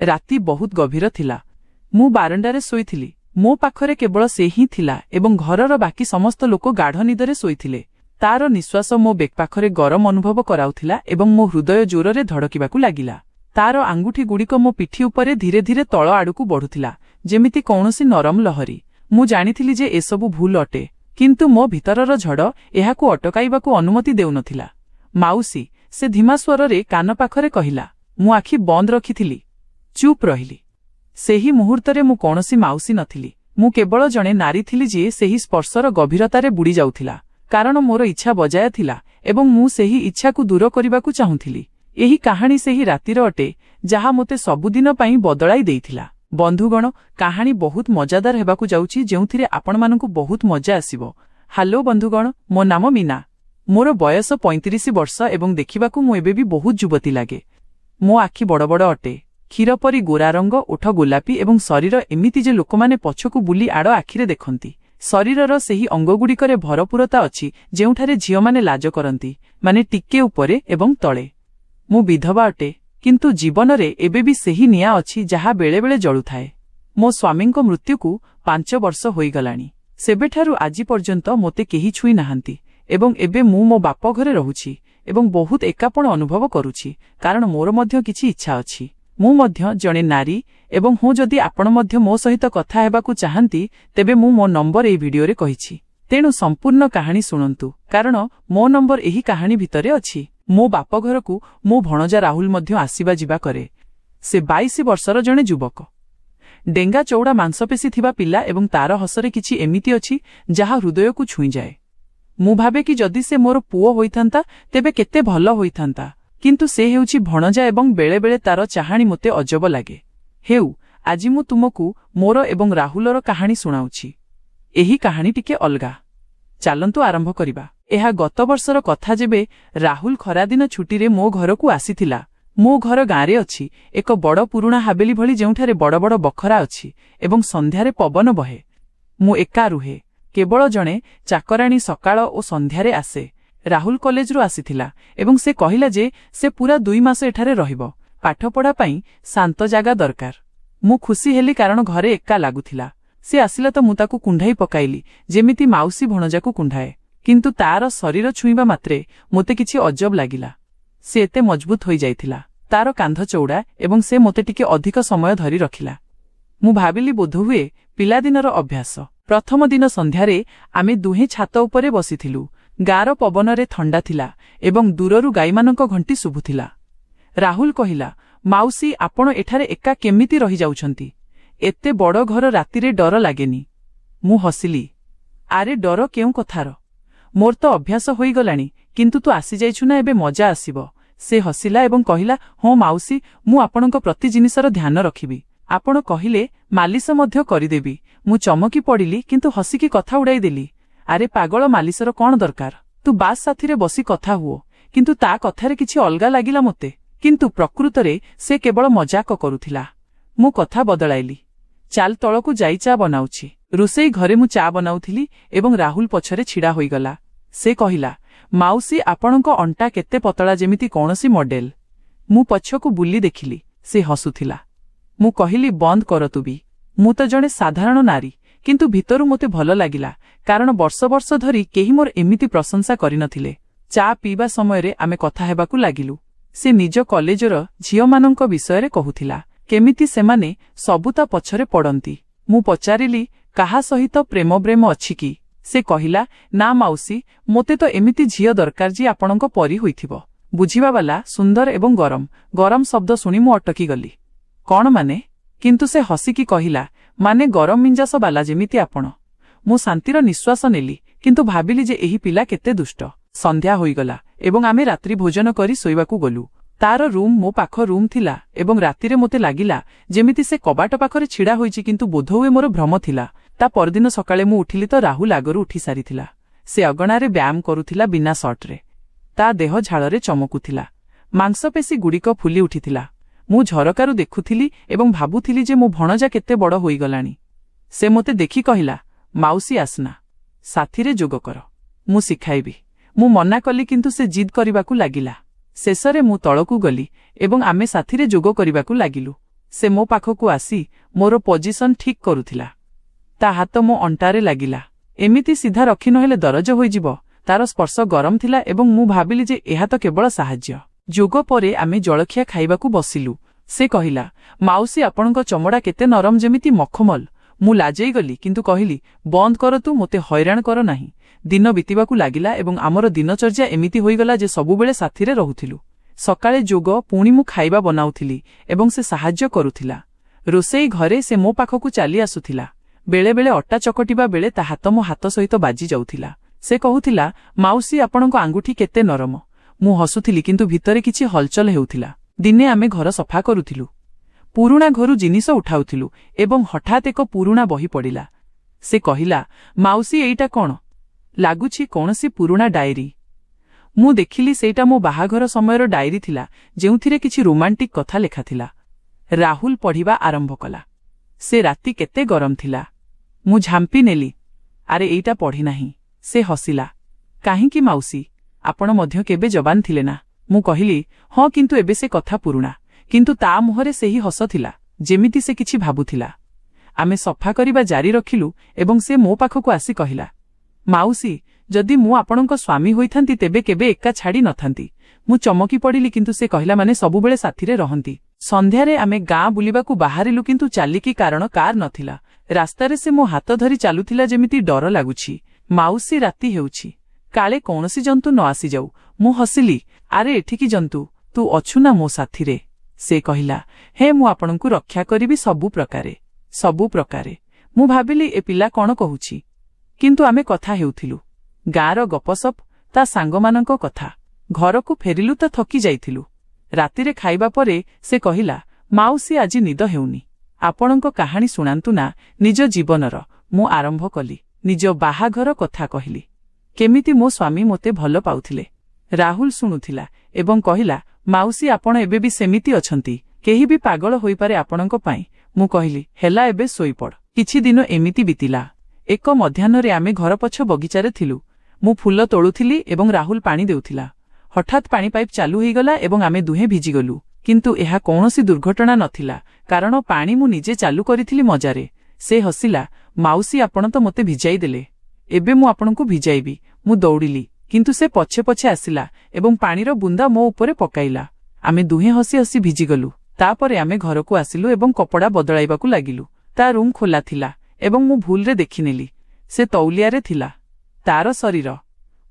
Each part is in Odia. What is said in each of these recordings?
ରାତି ବହୁତ ଗଭୀର ଥିଲା। ମୁଁ ବାରଣ୍ଡାରେ ଶୋଇଥିଲି। ମୋ ପାଖରେ କେବଳ ସେ ହିଁ ଥିଲା ଏବଂ ଘରର ବାକି ସମସ୍ତ ଲୋକ ଗାଢ଼ ନିଦରେ ଶୋଇଥିଲେ। ତାର ନିଶ୍ୱାସ ମୋ ବେକ ପାଖରେ ଗରମ ଅନୁଭବ କରାଉଥିଲା ଏବଂ ମୋ ହୃଦୟ ଜୋରରେ ଧଡ଼କିବାକୁ ଲାଗିଲା। ତାର ଆଙ୍ଗୁଠିଗୁଡ଼ିକ ମୋ ପିଠି ଉପରେ ଧୀରେ ଧୀରେ ତଳ ଆଡ଼କୁ ବଢ଼ୁଥିଲା, ଯେମିତି କୌଣସି ନରମ ଲହରୀ। ମୁଁ ଜାଣିଥିଲି ଯେ ଏସବୁ ଭୁଲ ଅଟେ, କିନ୍ତୁ ମୋ ଭିତରର ଝଡ଼ ଏହାକୁ ଅଟକାଇବାକୁ ଅନୁମତି ଦେଉନଥିଲା। ମାଉସୀ, ସେ ଧୀମା ସ୍ୱରରେ କାନ ପାଖରେ କହିଲା। ମୁଁ ଆଖି ବନ୍ଦ ରଖିଥିଲି, ଚୁପ୍ ରହିଲି। ସେହି ମୁହୂର୍ତ୍ତରେ ମୁଁ କୌଣସି ମାଉସୀ ନଥିଲି। ମୁଁ କେବଳ ଜଣେ ନାରୀ ଥିଲି ଯିଏ ସେହି ସ୍ପର୍ଶର ଗଭୀରତାରେ ବୁଡ଼ି ଯାଉଥିଲା, କାରଣ ମୋର ଇଚ୍ଛା ବଜାୟ ଥିଲା ଏବଂ ମୁଁ ସେହି ଇଚ୍ଛାକୁ ଦୂର କରିବାକୁ ଚାହୁଁଥିଲି। ଏହି କାହାଣୀ ସେହି ରାତିର ଅଟେ, ଯାହା ମୋତେ ସବୁଦିନ ପାଇଁ ବଦଳାଇ ଦେଇଥିଲା। ବନ୍ଧୁଗଣ, କାହାଣୀ ବହୁତ ମଜାଦାର ହେବାକୁ ଯାଉଛି, ଯେଉଁଥିରେ ଆପଣମାନଙ୍କୁ ବହୁତ ମଜା ଆସିବ। ହ୍ୟାଲୋ ବନ୍ଧୁଗଣ, ମୋ ନାମ ମୀନା। ମୋର ବୟସ 35 ବର୍ଷ ଏବଂ ଦେଖିବାକୁ ମୁଁ ଏବେ ବି ବହୁତ ଯୁବତୀ ଲାଗେ। ମୋ ଆଖି ବଡ଼ ବଡ଼ ଅଟେ, କ୍ଷୀର ପରି ଗୋରା ରଙ୍ଗ, ଓଠ ଗୋଲାପୀ ଏବଂ ଶରୀର ଏମିତି ଯେ ଲୋକମାନେ ପଛକୁ ବୁଲି ଆଡ଼ ଆଖିରେ ଦେଖନ୍ତି। ଶରୀରର ସେହି ଅଙ୍ଗଗୁଡ଼ିକରେ ଭରପୂରତା ଅଛି ଯେଉଁଠାରେ ଝିଅମାନେ ଲାଜ କରନ୍ତି, ମାନେ ଟିକେ ଉପରେ ଏବଂ ତଳେ। ମୁଁ ବିଧବା ଅଟେ, କିନ୍ତୁ ଜୀବନରେ ଏବେ ବି ସେହି ନିଆଁ ଅଛି ଯାହା ବେଳେବେଳେ ଜଳୁଥାଏ। ମୋ ସ୍ୱାମୀଙ୍କ ମୃତ୍ୟୁକୁ 5 ବର୍ଷ ହୋଇଗଲାଣି। ସେବେଠାରୁ ଆଜି ପର୍ଯ୍ୟନ୍ତ ମୋତେ କେହି ଛୁଇଁ ନାହାନ୍ତି ଏବଂ ଏବେ ମୁଁ ମୋ ବାପ ଘରେ ରହୁଛି ଏବଂ ବହୁତ ଏକାପଣ ଅନୁଭବ କରୁଛି, କାରଣ ମୋର ମଧ୍ୟ କିଛି ଇଚ୍ଛା ଅଛି। ମୁଁ ମଧ୍ୟ ଜଣେ ନାରୀ ଏବଂ ଯଦି ଆପଣ ମଧ୍ୟ ମୋ ସହିତ କଥା ହେବାକୁ ଚାହାନ୍ତି, ତେବେ ମୁଁ ମୋ ନମ୍ବର ଏହି ଭିଡିଓରେ କହିଛି। ତେଣୁ ସମ୍ପୂର୍ଣ୍ଣ କାହାଣୀ ଶୁଣନ୍ତୁ, କାରଣ ମୋ ନମ୍ବର ଏହି କାହାଣୀ ଭିତରେ ଅଛି। ମୋ ବାପଘରକୁ ମୋ ଭଣଜା ରାହୁଲ ମଧ୍ୟ ଆସିବା ଯିବା କରେ। ସେ 22 ବର୍ଷର ଜଣେ ଯୁବକ, ଡେଙ୍ଗା ଚଉଡ଼ା ମାଂସପେଶୀ ଥିବା ପିଲା ଏବଂ ତାର ହସରେ କିଛି ଏମିତି ଅଛି ଯାହା ହୃଦୟକୁ ଛୁଇଁଯାଏ। ମୁଁ ଭାବେ କି ଯଦି ସେ ମୋର ପୁଅ ହୋଇଥାନ୍ତା ତେବେ କେତେ ଭଲ ହୋଇଥାନ୍ତା, କିନ୍ତୁ ସେ ହେଉଛି ଭଣଜା ଏବଂ ବେଳେବେଳେ ତାର ଚାହାଣୀ ମୋତେ ଅଜବ ଲାଗେ। ହେଉ, ଆଜି ମୁଁ ତୁମକୁ ମୋର ଏବଂ ରାହୁଲର କାହାଣୀ ଶୁଣାଉଛି। ଏହି କାହାଣୀ ଟିକେ ଅଲଗା। ଚାଲନ୍ତୁ ଆରମ୍ଭ କରିବା। ଏହା ଗତ ବର୍ଷର କଥା, ଯେବେ ରାହୁଲ ଖରାଦିନ ଛୁଟିରେ ମୋ ଘରକୁ ଆସିଥିଲା। ମୋ ଘର ଗାଁରେ ଅଛି, ଏକ ବଡ଼ ପୁରୁଣା ହାବେଲି ଭଳି, ଯେଉଁଠାରେ ବଡ଼ ବଡ଼ ବଖରା ଅଛି ଏବଂ ସନ୍ଧ୍ୟାରେ ପବନ ବହେ। ମୁଁ ଏକା ରୁହେ, କେବଳ ଜଣେ ଚାକରାଣୀ ସକାଳ ଓ ସନ୍ଧ୍ୟାରେ ଆସେ। ରାହୁଲ କଲେଜରୁ ଆସିଥିଲା ଏବଂ ସେ କହିଲା ଯେ ସେ ପୁରା 2 ମାସ ଏଠାରେ ରହିବ। ପାଠପଢ଼ା ପାଇଁ ଶାନ୍ତ ଜାଗା ଦରକାର। ମୁଁ ଖୁସି ହେଲି କାରଣ ଘରେ ଏକା ଲାଗୁଥିଲା। ସେ ଆସିଲା ତ ମୁଁ ତାକୁ କୁଣ୍ଢାଇ ପକାଇଲି, ଯେମିତି ମାଉସୀ ଭଣଜାକୁ କୁଣ୍ଢାଏ। କିନ୍ତୁ ତାର ଶରୀର ଛୁଇଁବା ମାତ୍ରେ ମୋତେ କିଛି ଅଜବ ଲାଗିଲା। ସେ ଏତେ ମଜବୁତ ହୋଇଯାଇଥିଲା, ତାର କାନ୍ଧ ଚଉଡ଼ା ଏବଂ ସେ ମୋତେ ଟିକେ ଅଧିକ ସମୟ ଧରି ରଖିଲା। ମୁଁ ଭାବିଲି ବୋଧହୁଏ ପିଲାଦିନର ଅଭ୍ୟାସ। ପ୍ରଥମ ଦିନ ସନ୍ଧ୍ୟାରେ ଆମେ ଦୁହେଁ ଛାତ ଉପରେ ବସିଥିଲୁ। ଗାଁର ପବନରେ ଥଣ୍ଡା ଥିଲା ଏବଂ ଦୂରରୁ ଗାଈମାନଙ୍କ ଘଣ୍ଟି ଶୁଭୁଥିଲା। ରାହୁଲ କହିଲା, ମାଉସୀ, ଆପଣ ଏଠାରେ ଏକା କେମିତି ରହିଯାଉଛନ୍ତି? ଏତେ ବଡ଼ ଘର, ରାତିରେ ଡର ଲାଗେନି? ମୁଁ ହସିଲି। ଆରେ ଡର କେଉଁ କଥାର? ମୋର ତ ଅଭ୍ୟାସ ହୋଇଗଲାଣି। କିନ୍ତୁ ତୁ ଆସିଯାଇଛୁ ନା, ଏବେ ମଜା ଆସିବ। ସେ ହସିଲା ଏବଂ କହିଲା, ହଁ ମାଉସୀ, ମୁଁ ଆପଣଙ୍କ ପ୍ରତି ଜିନିଷର ଧ୍ୟାନ ରଖିବି। ଆପଣ କହିଲେ ମାଲିସ ମଧ୍ୟ କରିଦେବି। ମୁଁ ଚମକି ପଡ଼ିଲି କିନ୍ତୁ ହସିକି କଥା ଉଡ଼ାଇଦେଲି। ଆରେ ପାଗଳ, ମାଲିସର କ'ଣ ଦରକାର? ତୁ ବାସ୍ ସାଥିରେ ବସି କଥା ହୁଅ। କିନ୍ତୁ ତା କଥାରେ କିଛି ଅଲଗା ଲାଗିଲା ମୋତେ। କିନ୍ତୁ ପ୍ରକୃତରେ ସେ କେବଳ ମଜାକ କରୁଥିଲା। ମୁଁ କଥା ବଦଳାଇଲି। ଚାଲ ତଳକୁ ଯାଇ ଚା ବନାଉଛି। ରୋଷେଇ ଘରେ ମୁଁ ଚା ବନାଉଥିଲି ଏବଂ ରାହୁଲ ପଛରେ ଛିଡ଼ା ହୋଇଗଲା। ସେ କହିଲା, ମାଉସୀ, ଆପଣଙ୍କ ଅଣ୍ଟା କେତେ ପତଳା, ଯେମିତି କୌଣସି ମଡେଲ। ମୁଁ ପଛକୁ ବୁଲି ଦେଖିଲି, ସେ ହସୁଥିଲା। ମୁଁ କହିଲି, ବନ୍ଦ କର ତୁ ବି। ମୁଁ ତ ଜଣେ ସାଧାରଣ ନାରୀ, କିନ୍ତୁ ଭିତରୁ ମୋତେ ଭଲ ଲାଗିଲା, କାରଣ ବର୍ଷ ବର୍ଷ ଧରି କେହି ମୋର ଏମିତି ପ୍ରଶଂସା କରିନଥିଲେ। ଚା ପିଇବା ସମୟରେ ଆମେ କଥା ହେବାକୁ ଲାଗିଲୁ। ସେ ନିଜ କଲେଜର ଝିଅମାନଙ୍କ ବିଷୟରେ କହୁଥିଲା, କେମିତି ସେମାନେ ସବୁ ତା ପଛରେ ପଡ଼ନ୍ତି। ମୁଁ ପଚାରିଲି, କାହା ସହିତ ପ୍ରେମ ଅଛି କି? ସେ କହିଲା, ନା ମାଉସୀ, ମୋତେ ତ ଏମିତି ଝିଅ ଦରକାର ଯିଏ ଆପଣଙ୍କ ପରି ହୋଇଥିବ। ବୁଝିବା ବାଲା, ସୁନ୍ଦର ଏବଂ ଗରମ। ଗରମ ଶବ୍ଦ ଶୁଣି ମୁଁ ଅଟକିଗଲି। କ'ଣ ମାନେ? କିନ୍ତୁ ସେ ହସିକି କହିଲା, ମାନେ ଗରମ ମିଞ୍ଜାସ ବାଲା, ଯେମିତି ଆପଣ। ମୁଁ ଶାନ୍ତିର ନିଶ୍ୱାସ ନେଲି, କିନ୍ତୁ ଭାବିଲି ଯେ ଏହି ପିଲା କେତେ ଦୁଷ୍ଟ। ସନ୍ଧ୍ୟା ହୋଇଗଲା ଏବଂ ଆମେ ରାତ୍ରି ଭୋଜନ କରି ଶୋଇବାକୁ ଗଲୁ। ତାର ରୁମ୍ ମୋ ପାଖ ରୁମ୍ ଥିଲା ଏବଂ ରାତିରେ ମୋତେ ଲାଗିଲା ଯେମିତି ସେ କବାଟ ପାଖରେ ଛିଡ଼ା ହୋଇଛି, କିନ୍ତୁ ବୋଧହୁଏ ମୋର ଭ୍ରମ ଥିଲା। ତା ପରଦିନ ସକାଳେ ମୁଁ ଉଠିଲି ତ ରାହୁଲ ଆଗରୁ ଉଠି ସାରିଥିଲା। ସେ ଅଗଣାରେ ବ୍ୟାୟାମ କରୁଥିଲା ବିନା ସର୍ଟରେ। ତା ଦେହ ଝାଳରେ ଚମକୁଥିଲା। ମାଂସପେଶୀ ଗୁଡ଼ିକ ଫୁଲି ଉଠିଥିଲା। ମୁଁ ଝରକାରୁ ଦେଖୁଥିଲି ଏବଂ ଭାବୁଥିଲି ଯେ ମୋ ଭଣଜା କେତେ ବଡ଼ ହୋଇଗଲାଣି। ସେ ମୋତେ ଦେଖି କହିଲା, ମାଉସୀ ଆସନା, ସାଥିରେ ଯୋଗ କର, ମୁଁ ଶିଖାଇବି। ମୁଁ ମନା କଲି, କିନ୍ତୁ ସେ ଜିଦ୍ କରିବାକୁ ଲାଗିଲା। ଶେଷରେ ମୁଁ ତଳକୁ ଗଲି ଏବଂ ଆମେ ସାଥିରେ ଯୋଗ କରିବାକୁ ଲାଗିଲୁ। ସେ ମୋ ପାଖକୁ ଆସି ମୋର ପୋଜିସନ୍ ଠିକ୍ କରୁଥିଲା। ତା ହାତ ମୋ ଅଣ୍ଟାରେ ଲାଗିଲା। ଏମିତି ସିଧା ରଖି ନହେଲେ ଦରଜ ହୋଇଯିବ। ତାର ସ୍ପର୍ଶ ଗରମ ଥିଲା ଏବଂ ମୁଁ ଭାବିଲି ଯେ ଏହା ତ କେବଳ ସାହାଯ୍ୟ। ଯୋଗ ପରେ ଆମେ ଜଳଖିଆ ଖାଇବାକୁ ବସିଲୁ। ସେ କହିଲା, ମାଉସୀ ଆପଣଙ୍କ ଚମଡ଼ା କେତେ ନରମ, ଯେମିତି ମଖମଲ। ମୁଁ ଲାଜେଇଗଲି କିନ୍ତୁ କହିଲି, ବନ୍ଦ କର, ତୁ ମୋତେ ହଇରାଣ କର ନାହିଁ। ଦିନ ବିତିବାକୁ ଲାଗିଲା ଏବଂ ଆମର ଦିନଚର୍ଯ୍ୟା ଏମିତି ହୋଇଗଲା ଯେ ସବୁବେଳେ ସାଥିରେ ରହୁଥିଲୁ। ସକାଳେ ଯୋଗ, ପୁଣି ମୁଁ ଖାଇବା ବନାଉଥିଲି ଏବଂ ସେ ସାହାଯ୍ୟ କରୁଥିଲା। ରୋଷେଇ ଘରେ ସେ ମୋ ପାଖକୁ ଚାଲି ଆସୁଥିଲା। ବେଳେବେଳେ ଅଟା ଚକଟିବା ବେଳେ ତା ହାତ ମୋ ହାତ ସହିତ ବାଜି ଯାଉଥିଲା। ସେ କହୁଥିଲା, ମାଉସୀ ଆପଣଙ୍କ ଆଙ୍ଗୁଠି କେତେ ନରମ। ମୁଁ ହସୁଥିଲି କିନ୍ତୁ ଭିତରେ କିଛି ହଲଚଲ ହେଉଥିଲା। ଦିନେ ଆମେ ଘର ସଫା କରୁଥିଲୁ। ପୁରୁଣା ଘରୁ ଜିନିଷ ଉଠାଉଥିଲୁ ଏବଂ ହଠାତ୍ ଏକ ପୁରୁଣା ବହି ପଡ଼ିଲା। ସେ କହିଲା, ମାଉସୀ ଏଇଟା କ'ଣ? ଲାଗୁଛି କୌଣସି ପୁରୁଣା ଡାଏରୀ। ମୁଁ ଦେଖିଲି ସେଇଟା ମୋ ବାହାଘର ସମୟର ଡାଏରୀ ଥିଲା, ଯେଉଁଥିରେ କିଛି ରୋମାଣ୍ଟିକ୍ କଥା ଲେଖାଥିଲା। ରାହୁଲ ପଢ଼ିବା ଆରମ୍ଭ କଲା। ସେ ରାତି କେତେ ଗରମ ଥିଲା। ମୁଁ ଝାମ୍ପି ନେଲି, ଆରେ ଏଇଟା ପଢ଼ିନାହିଁ। ସେ ହସିଲା, କାହିଁକି ମାଉସୀ, ଆପଣ ମଧ୍ୟ କେବେ ଯବାନ ଥିଲେ ନା? ମୁଁ କହିଲି, ହଁ, କିନ୍ତୁ ଏବେ ସେ କଥା ପୁରୁଣା। କିନ୍ତୁ ତା ମୁହଁରେ ସେହି ହସ ଥିଲା, ଯେମିତି ସେ କିଛି ଭାବୁଥିଲା। ଆମେ ସଫା କରିବା ଜାରି ରଖିଲୁ ଏବଂ ସେ ମୋ ପାଖକୁ ଆସି କହିଲା, ମାଉସୀ, ଯଦି ମୁଁ ଆପଣଙ୍କ ସ୍ୱାମୀ ହୋଇଥାନ୍ତି ତେବେ କେବେ ଏକା ଛାଡ଼ି ନଥାନ୍ତି। ମୁଁ ଚମକି ପଡ଼ିଲି କିନ୍ତୁ ସେ କହିଲା, ମାନେ ସବୁବେଳେ ସାଥିରେ ରହନ୍ତି। ସନ୍ଧ୍ୟାରେ ଆମେ ଗାଁ ବୁଲିବାକୁ ବାହାରିଲୁ କିନ୍ତୁ ଚାଲିକି, କାରଣ କାର୍ ନଥିଲା। ରାସ୍ତାରେ ସେ ମୋ ହାତ ଧରି ଚାଲୁଥିଲା, ଯେମିତି ଡର ଲାଗୁଛି। ମାଉସୀ, ରାତି ହେଉଛି, କାଳେ କୌଣସି ଜନ୍ତୁ ନ ଆସିଯାଉ। ମୁଁ ହସିଲି, ଆରେ ଏଠିକି ଜନ୍ତୁ, ତୁ ଅଛୁ ନା ମୋ ସାଥିରେ। ସେ କହିଲା, ହେ, ମୁଁ ଆପଣଙ୍କୁ ରକ୍ଷା କରିବି ସବୁ ପ୍ରକାରେ, ସବୁ ପ୍ରକାରେ। ମୁଁ ଭାବିଲି ଏ ପିଲା କ'ଣ କହୁଛି, କିନ୍ତୁ ଆମେ କଥା ହେଉଥିଲୁ। ଗାଁର ଗପସପ, ତା ସାଙ୍ଗମାନଙ୍କ କଥା। ଘରକୁ ଫେରିଲୁ ତ ଥକି ଯାଇଥିଲୁ। ରାତିରେ ଖାଇବା ପରେ ସେ କହିଲା, ମାଉସୀ, ଆଜି ନିଦ ହେଉନି। ଆପଣଙ୍କ କାହାଣୀ ଶୁଣାନ୍ତୁ ନା, ନିଜ ଜୀବନର। ମୁଁ ଆରମ୍ଭ କଲି। ନିଜ ବାହାଘର କଥା କହିଲି, କେମିତି ମୋ ସ୍ୱାମୀ ମୋତେ ଭଲ ପାଉଥିଲେ। ରାହୁଲ ଶୁଣୁଥିଲା ଏବଂ କହିଲା, ମାଉସୀ, ଆପଣ ଏବେ ବି ସେମିତି ଅଛନ୍ତି। କେହି ବି ପାଗଳ ହୋଇପାରେ ଆପଣଙ୍କ ପାଇଁ। ମୁଁ କହିଲି, ହେଲା, ଏବେ ଶୋଇପଡ଼। କିଛି ଦିନ ଏମିତି ବିତିଲା। ଏକ ମଧ୍ୟାହ୍ନରେ ଆମେ ଘର ପଛ ବଗିଚାରେ ଥିଲୁ। ମୁଁ ଫୁଲ ତୋଳୁଥିଲି ଏବଂ ରାହୁଲ ପାଣି ଦେଉଥିଲା। ହଠାତ୍ ପାଣି ପାଇପ୍ ଚାଲୁ ହୋଇଗଲା ଏବଂ ଆମେ ଦୁହେଁ ଭିଜିଗଲୁ। କିନ୍ତୁ ଏହା କୌଣସି ଦୁର୍ଘଟଣା ନଥିଲା, କାରଣ ପାଣି ମୁଁ ନିଜେ ଚାଲୁ କରିଥିଲି ମଜାରେ। ସେ ହସିଲା, ମାଉସୀ, ଆପଣ ତ ମୋତେ ଭିଜାଇ ଦେଲେ। ଏବେ ମୁଁ ଆପଣଙ୍କୁ ଭିଜାଇବି। ମୁଁ ଦୌଡ଼ିଲି, କିନ୍ତୁ ସେ ପଛେ ପଛେ ଆସିଲା ଏବଂ ପାଣିର ବୁନ୍ଦା ମୋ ଉପରେ ପକାଇଲା। ଆମେ ଦୁହେଁ ହସି ହସି ଭିଜିଗଲୁ। ତାପରେ ଆମେ ଘରକୁ ଆସିଲୁ ଏବଂ କପଡ଼ା ବଦଳାଇବାକୁ ଲାଗିଲୁ। ତା ରୁମ୍ ଖୋଲା ଥିଲା ଏବଂ ମୁଁ ଭୁଲରେ ଦେଖିନେଲି ସେ ତଉଲିଆରେ ଥିଲା। ତାର ଶରୀର।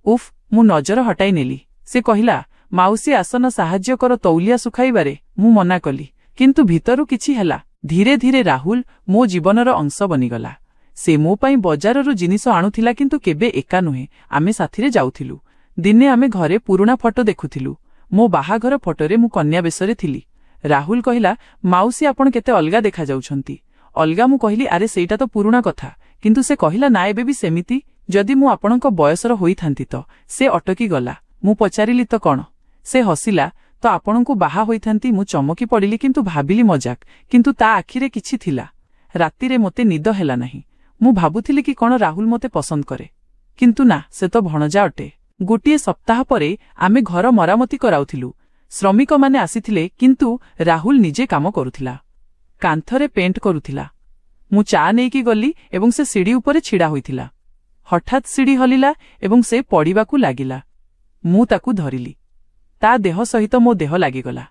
ଉଫ୍, ମୁଁ ନଜର ହଟାଇ ନେଲି। ସେ କହିଲା, ମାଉସୀ, ଆସନ, ସାହାଯ୍ୟ କର ତଉଲିଆ ଶୁଖାଇବାରେ। ମୁଁ ମନା କଲି, କିନ୍ତୁ ଭିତରୁ କିଛି ହେଲା। ଧୀରେ ଧୀରେ ରାହୁଲ ମୋ ଜୀବନର ଅଂଶ ବନିଗଲା। ସେ ମୋ ପାଇଁ ବଜାରରୁ ଜିନିଷ ଆଣୁଥିଲା, କିନ୍ତୁ କେବେ ଏକା ନୁହେଁ, ଆମେ ସାଥିରେ ଯାଉଥିଲୁ। ଦିନେ ଆମେ ଘରେ ପୁରୁଣା ଫଟୋ ଦେଖୁଥିଲୁ। ମୋ ବାହାଘର ଫଟୋରେ ମୁଁ କନ୍ୟା ବେଶରେ ଥିଲି। ରାହୁଲ କହିଲା, ମାଉସୀ, ଆପଣ କେତେ ଅଲଗା ଦେଖାଯାଉଛନ୍ତି। ଅଲଗା? ମୁଁ କହିଲି, ଆରେ ସେଇଟା ତ ପୁରୁଣା କଥା। କିନ୍ତୁ ସେ କହିଲା, ନା, ଏବେ ବି ସେମିତି। ଯଦି ମୁଁ ଆପଣଙ୍କ ବୟସର ହୋଇଥାନ୍ତି ତ? ସେ ଅଟକି ଗଲା। ମୁଁ ପଚାରିଲି, ତ କ'ଣ? ସେ ହସିଲା, ତ ଆପଣଙ୍କୁ ବାହା ହୋଇଥାନ୍ତି। ମୁଁ ଚମକି ପଡ଼ିଲି କିନ୍ତୁ ଭାବିଲି ମଜାକ, କିନ୍ତୁ ତା ଆଖିରେ କିଛି ଥିଲା। ରାତିରେ ମୋତେ ନିଦ ହେଲା ନାହିଁ। ମୁଁ ଭାବୁଥିଲି କି କ'ଣ ରାହୁଲ ମୋତେ ପସନ୍ଦ କରେ, କିନ୍ତୁ ନା, ସେ ତ ଭଣଜା ଅଟେ। ଗୋଟିଏ ସପ୍ତାହ ପରେ ଆମେ ଘର ମରାମତି କରାଉଥିଲୁ। ଶ୍ରମିକମାନେ ଆସିଥିଲେ, କିନ୍ତୁ ରାହୁଲ ନିଜେ କାମ କରୁଥିଲା। କାନ୍ଥରେ ପେଣ୍ଟ କରୁଥିଲା। ମୁଁ ଚା ନେଇକି ଗଲି ଏବଂ ସେ ସିଡ଼ି ଉପରେ ଛିଡ଼ା ହୋଇଥିଲା। ହଠାତ୍ ସିଡ଼ି ହଲିଲା ଏବଂ ସେ ପଡ଼ିବାକୁ ଲାଗିଲା। ମୁଁ ତାକୁ ଧରିଲି। ତା ଦେହ ସହିତ ମୋ ଦେହ ଲାଗିଗଲା।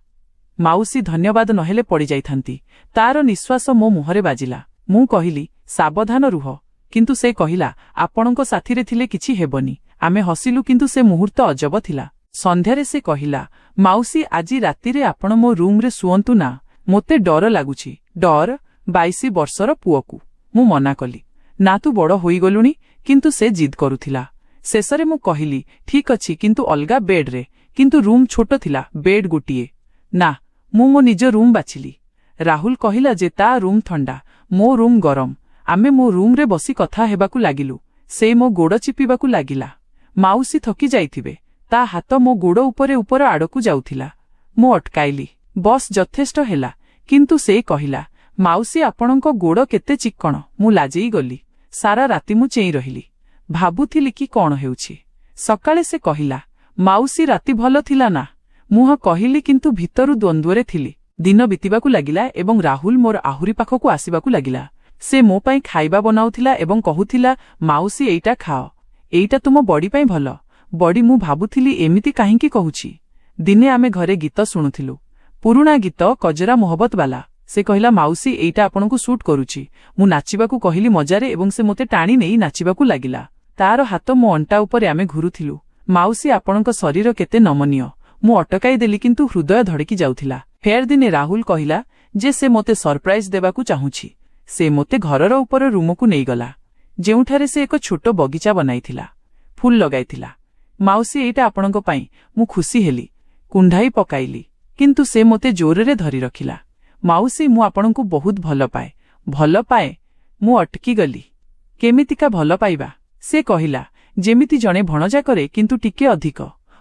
ମାଉସୀ, ଧନ୍ୟବାଦ, ନହେଲେ ପଡ଼ିଯାଇଥାନ୍ତି। ତାର ନିଶ୍ୱାସ ମୋ ମୁହଁରେ ବାଜିଲା। ମୁଁ କହିଲି, ସାବଧାନ ରୁହ। କିନ୍ତୁ ସେ କହିଲା, ଆପଣଙ୍କ ସାଥିରେ ଥିଲେ କିଛି ହେବନି। ଆମେ ହସିଲୁ କିନ୍ତୁ ସେ ମୁହୂର୍ତ୍ତ ଅଜବ ଥିଲା। ସନ୍ଧ୍ୟାରେ ସେ କହିଲା, ମାଉସୀ, ଆଜି ରାତିରେ ଆପଣ ମୋ ରୁମ୍ରେ ଶୁଅନ୍ତୁ ନା। ମୋତେ ଡର ଲାଗୁଛି। ଡର? 22 ବର୍ଷର ପୁଅକୁ। ମୁଁ ମନା କଲି, ନା, ତୁ ବଡ଼ ହୋଇଗଲୁଣି। କିନ୍ତୁ ସେ ଜିଦ୍ କରୁଥିଲା। ଶେଷରେ ମୁଁ କହିଲି, ଠିକ୍ ଅଛି, କିନ୍ତୁ ଅଲଗା ବେଡ୍ରେ। କିନ୍ତୁ ରୁମ୍ ଛୋଟ ଥିଲା, ବେଡ୍ ଗୋଟିଏ। ନା, ମୁଁ ମୋ ନିଜ ରୁମ୍ ବାଛିଲି। ରାହୁଲ କହିଲା ଯେ ତା ରୁମ୍ ଥଣ୍ଡା, ମୋ ରୁମ୍ ଗରମ। ଆମେ ମୋ ରୁମ୍ରେ ବସି କଥା ହେବାକୁ ଲାଗିଲୁ। ସେ ମୋ ଗୋଡ଼ ଚିପିବାକୁ ଲାଗିଲା। ମାଉସୀ, ଥକି ଯାଇଥିବେ। ତା ହାତ ମୋ ଗୋଡ଼ ଉପରେ ଉପର ଆଡ଼କୁ ଯାଉଥିଲା। ମୁଁ ଅଟକାଇଲି। ବସ୍, ଯଥେଷ୍ଟ ହେଲା। କିନ୍ତୁ ସେ କହିଲା, ମାଉସୀ, ଆପଣଙ୍କ ଗୋଡ଼ କେତେ ଚିକ୍କଣ। ମୁଁ ଲାଜେଇ ଗଲି। ସାରା ରାତି ମୁଁ ଚେଇଁ ରହିଲି। ଭାବୁଥିଲି କି କ'ଣ ହେଉଛି। ସକାଳେ ସେ କହିଲା, ମାଉସୀ, ରାତି ଭଲ ଥିଲା ନା? ମୁଁ ହଁ କହିଲି, କିନ୍ତୁ ଭିତରୁ ଦ୍ୱନ୍ଦ୍ୱରେ ଥିଲି। दिन बीतिबाकु लागिला एवं राहुल मोर आहुरी पाखकु आसिबाकु लागिला। से मो पाई खाइबा बनाउथिला एवं कहुथिला, माउसी एइटा खाओ, एइटा तुम बॉडी पाई भल। बॉडी मु भाबुथिली एमिति काहींकी कहुछि। दिने आमे घरे गीत शुणुथिलु, पुरुणा गीत कजरा मोहब्बत वाला। से कहिला, माउसी एइटा आपनकु सूट करूछि। मु नाचिबाकु कहिली मजारे एवं से मोते टाणी नेई नाचिबाकु लागिला। तार हाथ मो अंटा उपरे आमे घुरुथिलु। माउसी आपनक शरीर केते नमनीय। मु अटकाई देली किंतु हृदय धड़की जाउथिला। फेर दिने राहुल कहिला जे से मोते सरप्राइज देबाकु चाहुछि। से मोते घरर उपर रूमकु नेई गला, जेउठारे से एक छोट बगीचा बनाइथिला, फूल लगाइथिला। माउसी एइटा आपनक पाई। मु खुशी हेली, कुंढाई पकाइली, किंतु से मोते जोररे धरी रखिला। माउसी मु आपनकु बहुत भल पाए। भल पाए? मु अटकी गली। केमितिका भल पाइबा? से कहिला, जेमिति जणे भणजा करे किंतु टिके अधिक।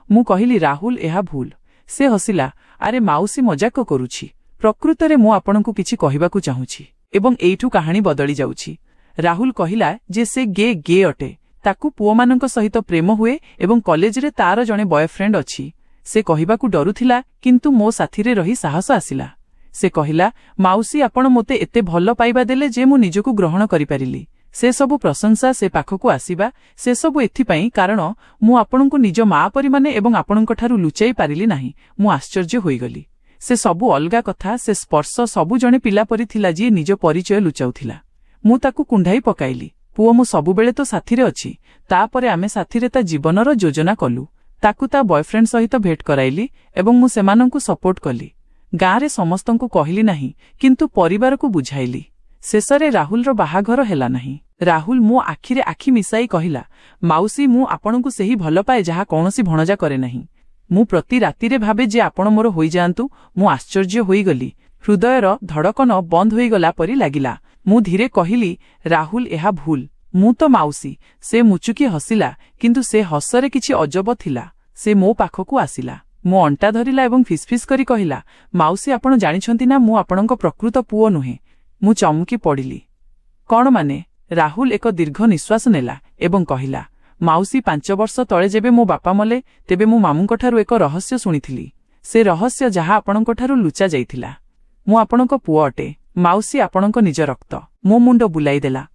मु कहिली, राहुल एहा भूल। से हसिला, अरे माउसी मजाक करूछि। प्रकृतरे मु आपनकु किछि कहिबाकु चाहुछि एवं एइठु कहानी बदली जाउछि। राहुल कहिला जे से गे अटे। ताकु पुओमानंक सहित प्रेम हुए एवं कॉलेजरे तार जणे बॉयफ्रेंड अछि। से कहिबाकु डरुथिला किंतु मो साथीरे रही साहस आसिला। से कहिला, माउसी आपण मोते एते भल पाइबा देले जे मु निजकु ग्रहण करि पारिली। से सबु प्रशंसा, से पाखकु आसीबा, से सबु एथिपाई कारण मु आपणकु निज मा परि माने एवं आपणक ठारु लुचाई पारिली नाही। मु आश्चर्य होइगली। से सबु अलगा कथा, से स्पर्श सबु जणे पिला परि थिला जे निज परिचय लुचाउथिला। मु ताकु कुंढाई पकाइली। पुओ मु सबु बेले तो साथीरे अछि। तापरे आमे साथीरे ता जीवनर योजना कलु। ताकु ता बॉयफ्रेंड सहित भेट कराइली एवं मु सेमानंकु सपोर्ट कली। गाँरे समस्तंकु कहिली नाही, किंतु परिवारकु बुझाइली। शेषरे राहुलर बाहाघर हेला नाही। राहुल मो आखिरे आखि मिसाई कहिला, माउसी मु आपणकु सेही भल पाए जहा कौनसी भणजा करे नाही। मु प्रति रातिरे भाबे जे आपण मोर होई जांतु। मु आश्चर्य होईगली। हृदयर धड़कन बंद होईगला परि लागिला। मु धीरे कहिली, राहुल एहा भूल। मु तो माउसी। से मुचुकी हसिला, किंतु से हसरे किछि अजब थिला। से मो पाखकु आसिला, मो अंटा धरिला एवं फिसफिस करी कहिला, माउसी आपण जानिछंती ना मु आपणक प्रकृत पुओ नुहे। मु चमकी पड़िली। कौन माने? राहुल एक दीर्घ निश्वास नेला एवं कहिला, माउसी 5 वर्ष तळे जेबे मो बापा मले तेबे मो मामुंक ठारु एक रहस्य सुनिथिली। से रहस्य जहा आपणक ठारु लुचा जाइथिला। मु आपणक पुओ अटे। माउसी आपणक निज रक्त। मो मुंड बुलाई देला।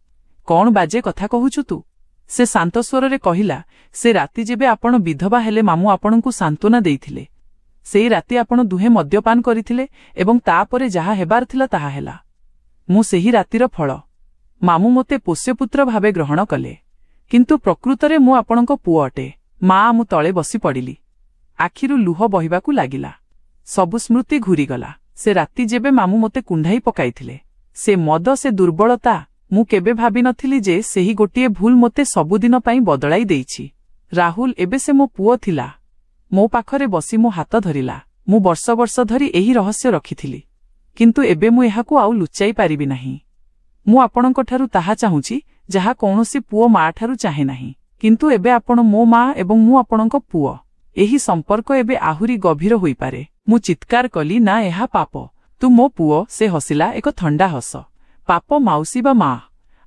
कौन बाजे कथा कहूछु तू? से शांत स्वररे कहिला, से राति जेबे आपण विधवा हेले मामू आपणकु सांत्वना देइथिले। सेई राति आपण दुहे मद्यपान करिथिले एवं तापरे जहा हेबार थिला ताहा हेला। मु सेही रातिर फल। मामू मोते पोष्यपुत्र भावे ग्रहण कले, किंतु प्रकृतरे मु आपणक पुओ अटे। मा मु तळे बसी पड़िली। आखिरु लुह बहिबाकु लागिला। सबु स्मृति घुरीगला। से राति जेबे मामू मोते कुंढाई पकाइथिले, से मद, से दुर्बलता, मु केबे भाबी नथिली जे सेही गोटिए भूल मोते सबुदिन पाई बदलाई देइछि। राहुल एबे से मो पुओ थिला। मो पाखरे बसी मो हाथ धरिला। मु वर्ष वर्ष धरी एही रहस्य रखिथिली, किंतु एबे मु एहाकु आउ लुचाई पारिबि नाही। मु आपणक ठारु ताहा चाहुछि जहा कौनसी पुओ मा ठारु चाहे नाही। किंतु एबे आपण मो मा एवं मु आपणक पुओ। एही संपर्क एबे आहुरी गभीर होई पारे। मु चित्कार कली, ना एहा पाप। तू मो पुओ। से हसिला एक थंडा हस। पाप माउसी बा मा,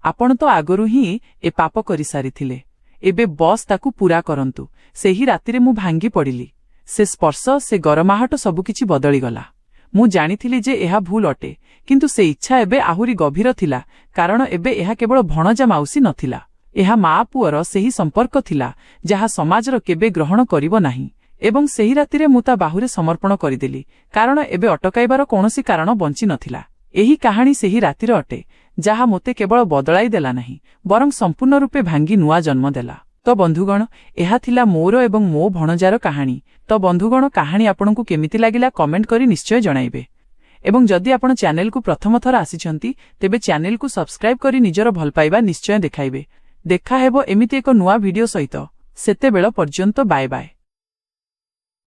आपण तो आगरु ही ए पाप करि सारिथिले। एबे बस ताकु पूरा करंतु। सेही रातिरे मु भांगी पड़िली। से स्पर्श, से गरमाहट सबुकिछि बदली गला। मु जानिथिली जे एहा भूल अटे, किंतु से इच्छा एबे आहुरी गभीर थिला, कारण एबे एहा केवल भणजा माउसी नथिला। एहा मा पुअर सेही संपर्क थिला जहा समाजर केबे ग्रहण करिवो नाही। एवं सेही रातिरे मु ता बाहुरे समर्पण करिदेली, कारण एबे अटकाइबार कौनसी कारण बंची नथिला। एही कहानी सेही रातिर अटे जहा मोते केवल बदलाई देला नाही, बरं संपूर्ण रूपे भांगी नुआ जन्म देला। तो बंधुगण, एहा थिला मोर एवं मो भणजार कहानी। तो बंधुगण, कहानी आपनकु केमिति लागिला कमेंट करी निश्चय जणाइबे। एवं जदि आपण चैनल को प्रथम थर आसिछंती तेबे चैनल को सब्सक्राइब करी निजर भल पाइबा निश्चय देखाइबे। देखा हेबो एमिति एक नुआ वीडियो सहित। सेते बेल पर्यंत बाय बाय।